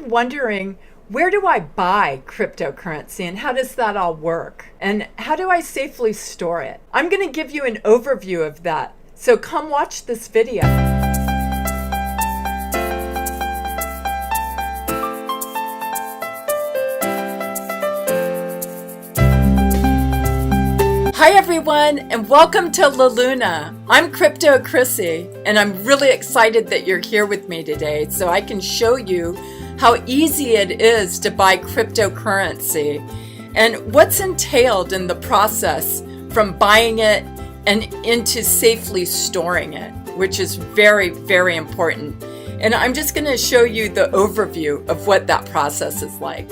been wondering, where do I buy cryptocurrency and how does that all work? And how do I safely store it? I'm going to give you an overview of that. So come watch this video. Hi everyone, and welcome to La Luna. I'm Crypto Chrissie, and I'm really excited that you're here with me today so I can show you how easy it is to buy cryptocurrency and what's entailed in the process from buying it and into safely storing it, which is very, very important. And I'm just going to show you the overview of what that process is like.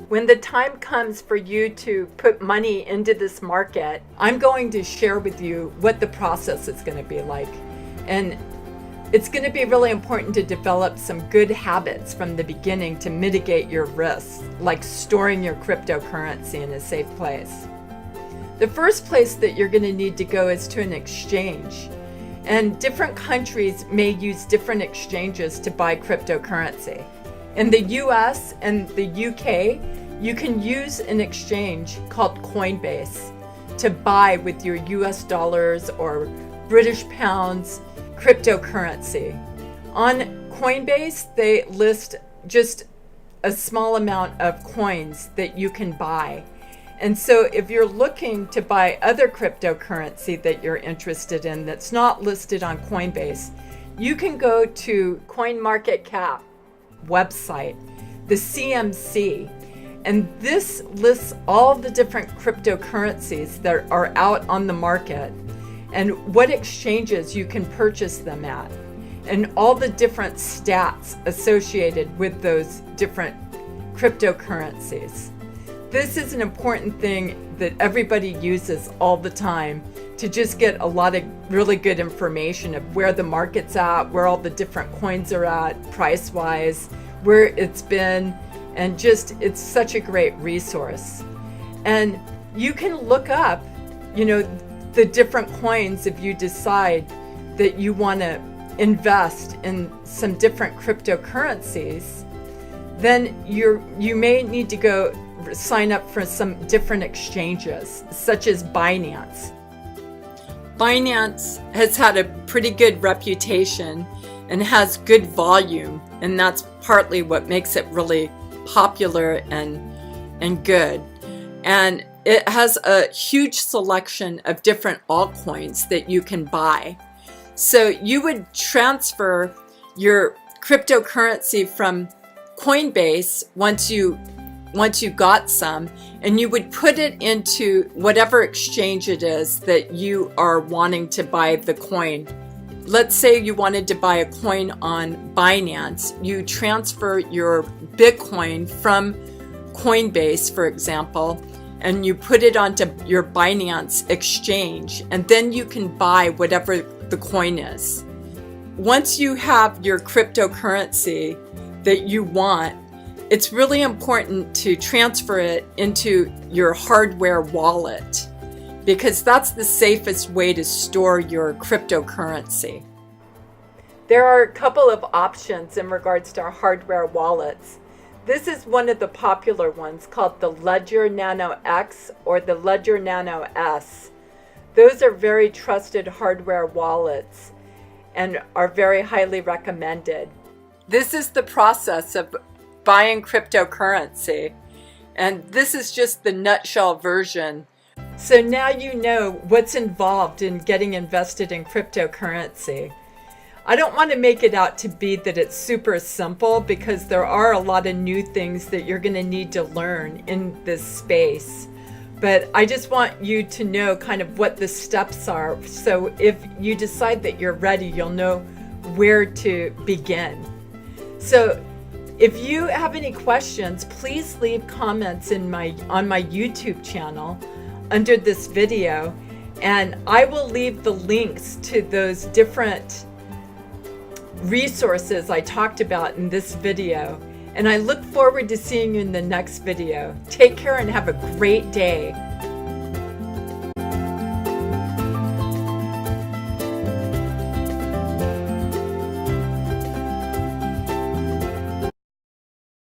When the time comes for you to put money into this market, I'm going to share with you what the process is going to be like. And it's going to be really important to develop some good habits from the beginning to mitigate your risks, like storing your cryptocurrency in a safe place. The first place that you're going to need to go is to an exchange. And different countries may use different exchanges to buy cryptocurrency. In the US and the UK, you can use an exchange called Coinbase to buy with your US dollars or British pounds cryptocurrency. On Coinbase, they list just a small amount of coins that you can buy. And so if you're looking to buy other cryptocurrency that you're interested in that's not listed on Coinbase, you can go to CoinMarketCap website, the CMC, and this lists all the different cryptocurrencies that are out on the market and what exchanges you can purchase them at and all the different stats associated with those different cryptocurrencies. This is an important thing that everybody uses all the time to just get a lot of really good information of where the market's at, where all the different coins are at, price-wise, where it's been, and just it's such a great resource. And you can look up, the different coins if you decide that you want to invest in some different cryptocurrencies. Then you may need to go sign up for some different exchanges, such as Binance. Binance has had a pretty good reputation and has good volume, and that's partly what makes it really popular and good. And it has a huge selection of different altcoins that you can buy. So you would transfer your cryptocurrency from Coinbase once you got some, and you would put it into whatever exchange it is that you are wanting to buy the coin. Let's say you wanted to buy a coin on Binance. You transfer your Bitcoin from Coinbase, for example, and you put it onto your Binance exchange, and then you can buy whatever the coin is. Once you have your cryptocurrency that you want, it's really important to transfer it into your hardware wallet, because that's the safest way to store your cryptocurrency. There are a couple of options in regards to our hardware wallets. This is one of the popular ones called the Ledger Nano X or the Ledger Nano S. Those are very trusted hardware wallets and are very highly recommended. This is the process of buying cryptocurrency, and this is just the nutshell version. So now you know what's involved in getting invested in cryptocurrency. I don't want to make it out to be that it's super simple, because there are a lot of new things that you're going to need to learn in this space. But I just want you to know kind of what the steps are. So if you decide that you're ready, you'll know where to begin. So if you have any questions, please leave comments on my YouTube channel under this video, and I will leave the links to those different resources I talked about in this video. And I look forward to seeing you in the next video. Take care and have a great day.